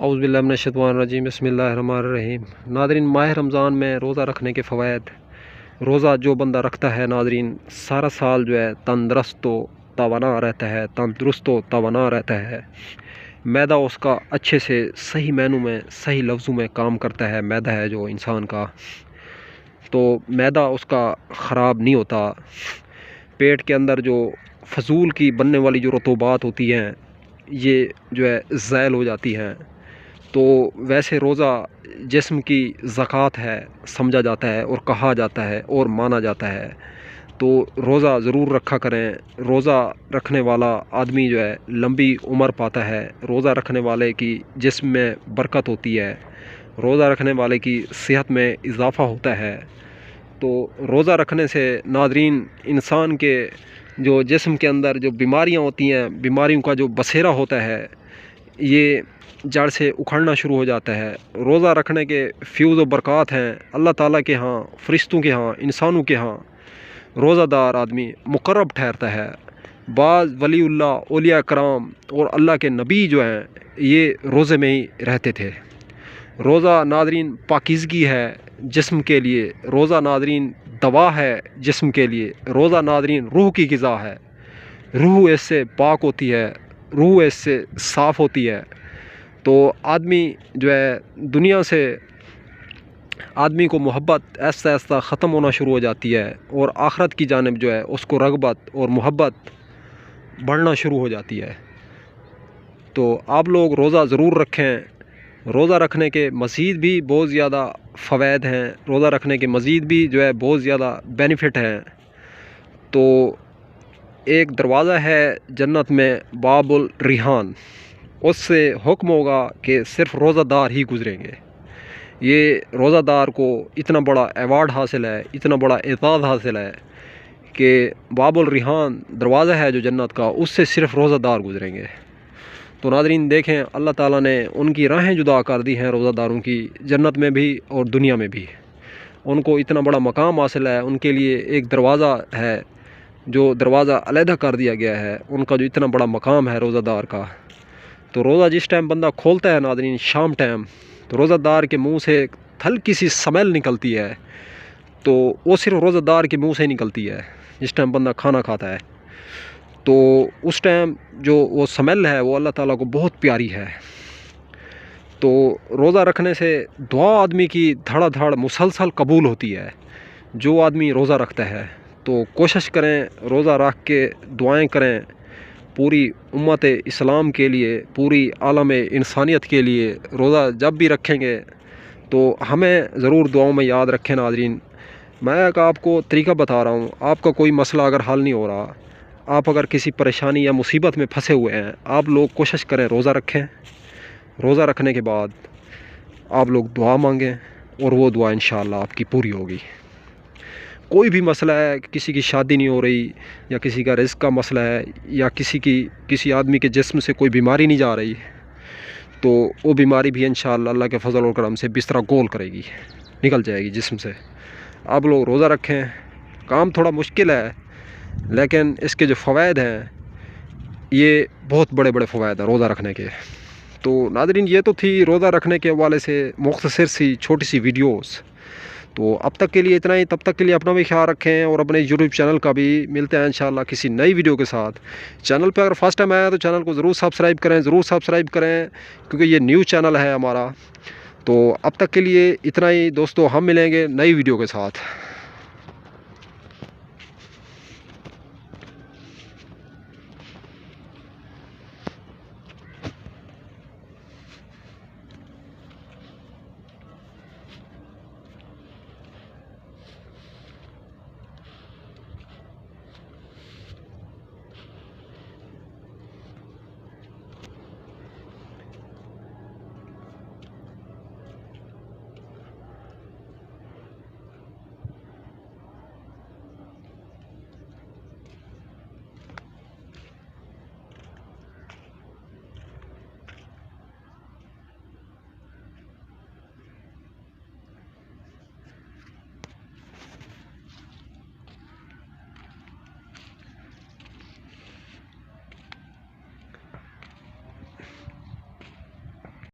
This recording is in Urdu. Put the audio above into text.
اعوذ باللہ من الشیطان الرجیم، بسم اللہ الرحمن الرحیم۔ ناظرین، ماہ رمضان میں روزہ رکھنے کے فوائد۔ روزہ جو بندہ رکھتا ہے ناظرین، سارا سال جو ہے تندرست و توانا رہتا ہے، تندرست و توانا رہتا ہے۔ معدہ اس کا اچھے سے صحیح معنوں میں صحیح لفظوں میں کام کرتا ہے۔ معدہ ہے جو انسان کا، تو معدہ اس کا خراب نہیں ہوتا۔ پیٹ کے اندر جو فضول کی بننے والی جو رطوبات ہوتی ہیں، یہ جو ہے زائل ہو جاتی ہیں۔ تو ویسے روزہ جسم کی زکوٰۃ ہے سمجھا جاتا ہے اور کہا جاتا ہے اور مانا جاتا ہے۔ تو روزہ ضرور رکھا کریں۔ روزہ رکھنے والا آدمی جو ہے لمبی عمر پاتا ہے۔ روزہ رکھنے والے کی جسم میں برکت ہوتی ہے۔ روزہ رکھنے والے کی صحت میں اضافہ ہوتا ہے۔ تو روزہ رکھنے سے ناظرین انسان کے جو جسم کے اندر جو بیماریاں ہوتی ہیں، بیماریوں کا جو بسیرا ہوتا ہے، یہ جڑ سے اکھڑنا شروع ہو جاتا ہے۔ روزہ رکھنے کے فیوز و برکات ہیں اللہ تعالیٰ کے ہاں، فرشتوں کے ہاں، انسانوں کے ہاں۔ روزہ دار آدمی مقرب ٹھہرتا ہے۔ بعض ولی اللہ، اولیاء کرام اور اللہ کے نبی جو ہیں، یہ روزے میں ہی رہتے تھے۔ روزہ ناظرین پاکیزگی ہے جسم کے لیے۔ روزہ ناظرین دوا ہے جسم کے لیے۔ روزہ ناظرین روح کی غذا ہے۔ روح اس سے پاک ہوتی ہے، روح اس سے صاف ہوتی ہے۔ تو آدمی جو ہے دنیا سے آدمی کو محبت ایسا ایسا ختم ہونا شروع ہو جاتی ہے، اور آخرت کی جانب جو ہے اس کو رغبت اور محبت بڑھنا شروع ہو جاتی ہے۔ تو آپ لوگ روزہ ضرور رکھیں۔ روزہ رکھنے کے مزید بھی بہت زیادہ فوائد ہیں۔ روزہ رکھنے کے مزید بھی جو ہے بہت زیادہ بینیفٹ ہیں۔ تو ایک دروازہ ہے جنت میں، باب الریحان، اس سے حکم ہوگا کہ صرف روزہ دار ہی گزریں گے۔ یہ روزہ دار کو اتنا بڑا ایوارڈ حاصل ہے، اتنا بڑا اعزاز حاصل ہے کہ باب الریحان دروازہ ہے جو جنت کا، اس سے صرف روزہ دار گزریں گے۔ تو ناظرین دیکھیں، اللہ تعالیٰ نے ان کی راہیں جدا کر دی ہیں روزہ داروں کی، جنت میں بھی اور دنیا میں بھی۔ ان کو اتنا بڑا مقام حاصل ہے، ان کے لیے ایک دروازہ ہے جو دروازہ علیحدہ کر دیا گیا ہے، ان کا جو اتنا بڑا مقام ہے روزہ دار کا۔ تو روزہ جس ٹائم بندہ کھولتا ہے ناظرین شام ٹائم، تو روزہ دار کے منہ سے ہلکی سی سمیل نکلتی ہے، تو وہ صرف روزہ دار کے منہ سے ہی نکلتی ہے جس ٹائم بندہ کھانا کھاتا ہے۔ تو اس ٹائم جو وہ سمیل ہے وہ اللہ تعالیٰ کو بہت پیاری ہے۔ تو روزہ رکھنے سے دعا آدمی کی دھڑا دھڑ مسلسل قبول ہوتی ہے جو آدمی روزہ رکھتا ہے۔ تو کوشش کریں روزہ رکھ کے دعائیں کریں پوری امت اسلام کے لیے، پوری عالم انسانیت کے لیے۔ روزہ جب بھی رکھیں گے تو ہمیں ضرور دعاؤں میں یاد رکھیں ناظرین۔ میں آپ کو طریقہ بتا رہا ہوں، آپ کا کوئی مسئلہ اگر حل نہیں ہو رہا، آپ اگر کسی پریشانی یا مصیبت میں پھنسے ہوئے ہیں، آپ لوگ کوشش کریں روزہ رکھیں۔ روزہ رکھنے کے بعد آپ لوگ دعا مانگیں اور وہ دعا انشاءاللہ آپ کی پوری ہوگی۔ کوئی بھی مسئلہ ہے، کسی کی شادی نہیں ہو رہی، یا کسی کا رزق کا مسئلہ ہے، یا کسی آدمی کے جسم سے کوئی بیماری نہیں جا رہی، تو وہ بیماری بھی انشاءاللہ اللہ کے فضل و کرم سے بستر گول کرے گی، نکل جائے گی جسم سے۔ آپ لوگ روزہ رکھیں۔ کام تھوڑا مشکل ہے، لیکن اس کے جو فوائد ہیں یہ بہت بڑے بڑے فوائد ہیں روزہ رکھنے کے۔ تو ناظرین یہ تو تھی روزہ رکھنے کے حوالے سے مختصر سی چھوٹی سی ویڈیوز۔ تو اب تک کے لیے اتنا ہی، تب تک کے لیے اپنا بھی خیال رکھیں، اور اپنے یوٹیوب چینل کا بھی ملتے ہیں انشاءاللہ کسی نئی ویڈیو کے ساتھ۔ چینل پہ اگر فرسٹ ٹائم آیا تو چینل کو ضرور سبسکرائب کریں، ضرور سبسکرائب کریں، کیونکہ یہ نیو چینل ہے ہمارا۔ تو اب تک کے لیے اتنا ہی دوستو، ہم ملیں گے نئی ویڈیو کے ساتھ۔